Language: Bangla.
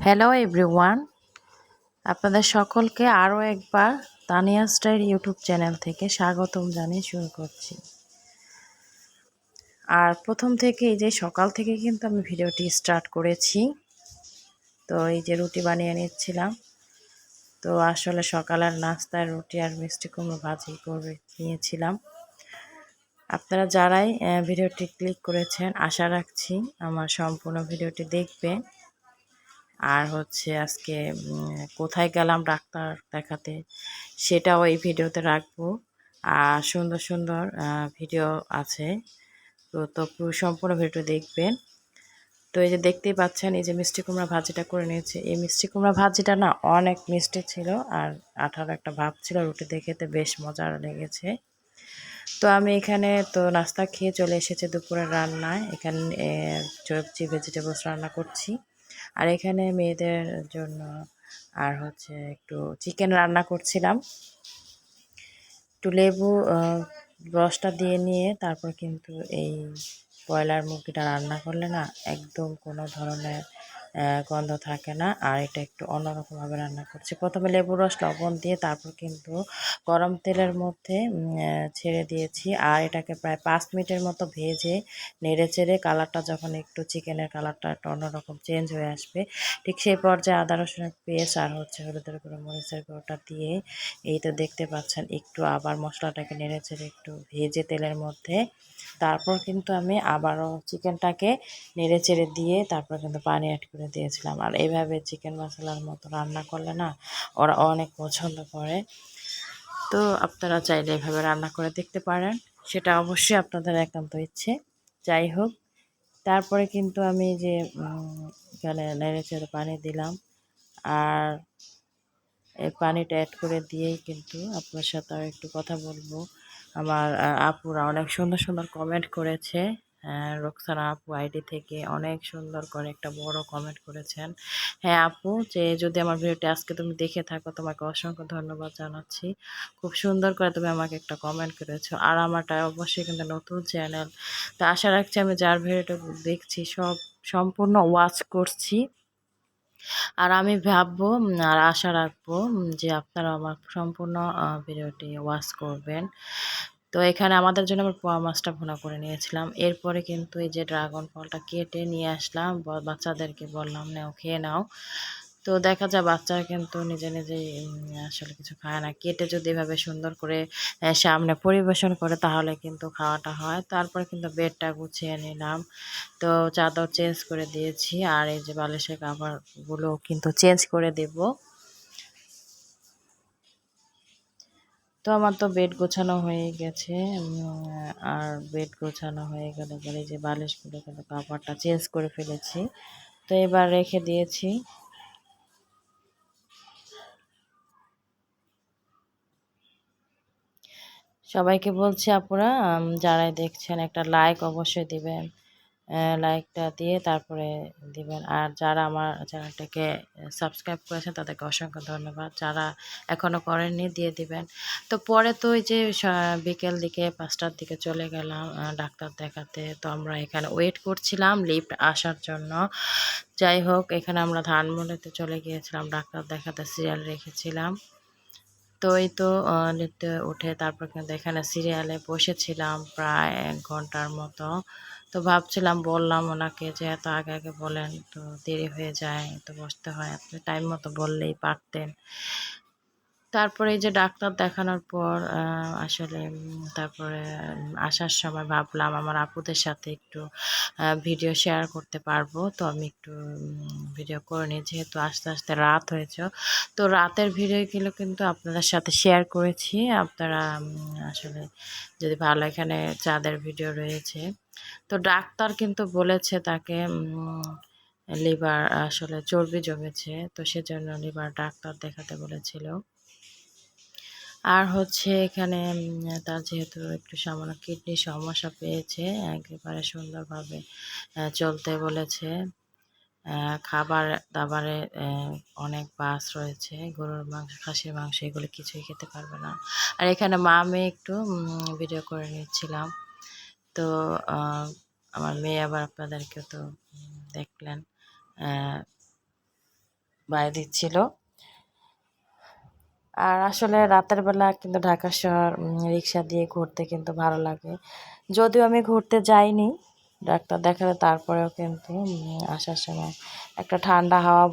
হ্যালো এভরিওয়ান, আপনাদের সকলকে আরও একবার তানিয়া স্টাইল ইউটিউব চ্যানেল থেকে স্বাগতম জানিয়ে শুরু করছি। আর প্রথম থেকে এই যে সকাল থেকে কিন্তু আমি ভিডিওটি স্টার্ট করেছি। তো এই যে রুটি বানিয়ে নিচ্ছিলাম। তো আসলে সকালের নাস্তায় রুটি আর মিষ্টি কুমড়ো ভাজি করে নিয়েছিলাম। আপনারা যারাই ভিডিওটি ক্লিক করেছেন, আশা রাখছি আমার সম্পূর্ণ ভিডিওটি দেখবেন। আর হচ্ছে আজকে কোথায় গেলাম ডাক্তার দেখাতে সেটাও এই ভিডিওতে রাখবো। আর সুন্দর সুন্দর ভিডিও আছে, তো সম্পূর্ণ ভিডিও দেখবেন। তো এই যে দেখতেই পাচ্ছেন, এই যে মিষ্টি কুমড়া ভাজিটা করে নিয়েছি। এই মিষ্টি কুমড়া ভাজিটা না অনেক মিষ্টি ছিল আর আঠারো একটা ভাব ছিল, রুটিতে খেতে বেশ মজার লেগেছে। তো আমি এখানে তো নাস্তা খেয়ে চলে এসেছি দুপুরের রান্নায়। এখানে সবজি ভেজিটেবলস রান্না করছি। আর এখানে মেয়েদের জন্য আর হচ্ছে একটু চিকেন রান্না করছিলাম। একটু লেবু রসটা দিয়ে নিয়ে তারপর কিন্তু এই ব্রয়লার মুরগিটা রান্না করলে না একদম কোনো ধরনের গন্ধ থাকে না। আর এটা একটু অন্যরকমভাবে রান্না করছি। প্রথমে লেবু রস লবণ দিয়ে তারপর কিন্তু গরম তেলের মধ্যে ছেড়ে দিয়েছি। আর এটাকে প্রায় 5 মিনিটের মতো ভেজে নেড়ে চেড়ে কালারটা যখন একটু চিকেনের কালারটা একটা অন্যরকম চেঞ্জ হয়ে আসবে, ঠিক সেই পর্যায়ে আদা রসুনের পেস্ট আর হচ্ছে হলুদের গুঁড়ো মরিচের গুঁড়োটা দিয়ে এই তো দেখতে পাচ্ছেন একটু আবার মশলাটাকে নেড়ে চেড়ে একটু ভেজে তেলের মধ্যে তারপর কিন্তু আমি আবারও চিকেনটাকে নেড়ে চেড়ে দিয়ে তারপর কিন্তু পানি অ্যাড করে দিয়েছিলাম। আর এইভাবে চিকেন মশলার মতো রান্না করলে না ওরা অনেক পছন্দ করে। তো আপনারা চাইলে এভাবে রান্না করে দেখতে পারেন, সেটা অবশ্যই আপনাদের একান্ত ইচ্ছে। যাই হোক, তারপরে কিন্তু আমি যে এখানে নেড়ে চেড়ে পানি দিলাম। আর এই পানিটা অ্যাড করে দিয়েই কিন্তু আপনার সাথে আর একটু কথা বলবো। আমার আপুরা অনেক সুন্দর সুন্দর কমেন্ট করেছে। রোকসানা আপু আইডি থেকে অনেক সুন্দর করে একটা বড় কমেন্ট করেছেন। হ্যাঁ আপু, যে যদি আমার ভিডিওটি আজকে তুমি দেখে থাকো, তোমাকে অসংখ্য ধন্যবাদ জানাচ্ছি। খুব সুন্দর করে তুমি আমাকে একটা কমেন্ট করেছো। আর আমারটা অবশ্যই কিন্তু নতুন চ্যানেল, তো আশা রাখছি আমি যার ভিডিওটা দেখছি সব সম্পূর্ণ ওয়াচ করছি। আর আমি ভাববো আর আশা রাখবো যে আপনারা আমার সম্পূর্ণ ভিডিওটি ওয়াচ করবেন। তো এখানে আমাদের জন্য আমি পোয়া মাছটা ভুনা করে নিয়েছিলাম। এরপরে কিন্তু এই যে ড্রাগন ফলটা কেটে নিয়ে আসলাম, বাচ্চাদেরকে বললাম নাও খেয়ে নাও। তো দেখা যায় বাচ্চারা কিন্তু নিজে নিজেই আসলে কিছু খায় না। কেটে যদি এভাবে সুন্দর করে সামনে পরিবেশন করে তাহলে কিন্তু খাওয়াটা হয়। তারপরে কিন্তু বেডটা গুছিয়ে নিলাম। তো চাদর চেঞ্জ করে দিয়েছি আর এই যে বালিশের কাভারগুলো কিন্তু চেঞ্জ করে দেব। তো আমার তো বেড গোছানো হয়ে গেছে। আর বেড গোছানো হয়ে গেলে পরে যে বালিশগুলো কিন্তু কাভারটা চেঞ্জ করে ফেলেছি। তো এবার রেখে দিয়েছি। সবাইকে বলছি আপুরা, যারাই দেখছেন একটা লাইক অবশ্যই দিবেন। লাইকটা দিয়ে তারপরে দিবেন। আর যারা আমার চ্যানেলটাকে সাবস্ক্রাইব করেছেন তাদেরকে অসংখ্য ধন্যবাদ। যারা এখনও করেননি দিয়ে দিবেন। তো পরে তো ওই যে বিকেল দিকে 5টার দিকে চলে গেলাম ডাক্তার দেখাতে। তো আমরা এখানে ওয়েট করছিলাম লিফট আসার জন্য। যাই হোক, এখানে আমরা ধানমন্ডিতে চলে গিয়েছিলাম ডাক্তার দেখাতে, সিরিয়াল রেখেছিলাম। তো এই তো লিফটে উঠে তারপর কিন্তু এখানে সিরিয়ালে বসেছিলাম প্রায় 1 ঘন্টার মতো। তো ভাবছিলাম, বললাম ওনাকে যে এত আগে আগে বলেন, তো দেরি হয়ে যায়, তো বসতে হয়, আপনি টাইম মতো বললেই পারতেন। তারপরে এই যে ডাক্তার দেখানোর পর আসলে তারপরে আসার সময় ভাবলাম আমার আপুদের সাথে একটু ভিডিও শেয়ার করতে পারবো। তো আমি একটু ভিডিও করে নিই, যেহেতু আস্তে আস্তে রাত হয়েছে। তো রাতের ভিডিওগুলো কিন্তু আপনাদের সাথে শেয়ার করেছি। আপনারা আসলে যদি ভালো, এখানে চাঁদের ভিডিও রয়েছে। তো ডাক্তার কিন্তু বলেছে তাকে লিভার আসলে চর্বি জমেছে, তো সেজন্য লিভার ডাক্তার দেখাতে বলেছিল। আর হচ্ছে এখানে তার যেহেতু একটু সামান্য কিডনির সমস্যা পেয়েছে, একেবারে সুন্দরভাবে চলতে বলেছে। খাবার দাবারে অনেক বাস রয়েছে, গরুর মাংস, খাসির মাংস এগুলো কিছুই খেতে পারবে না। আর এখানে মা মেয়ে একটু ভিডিও করে নিচ্ছিলাম। তো আমার মেয়ে আবার আপনাদেরকেও তো দেখলেন। ভাই দিচ্ছিল। আর আসলে রাতের বেলা কিন্তু ঢাকা শহর রিক্সা দিয়ে ঘুরতে কিন্তু ভালো লাগে। যদিও আমি ঘুরতে যাইনি ডাক্তার দেখাতে, তারপরেও কিন্তু আসার সময় একটা ঠান্ডা হাওয়া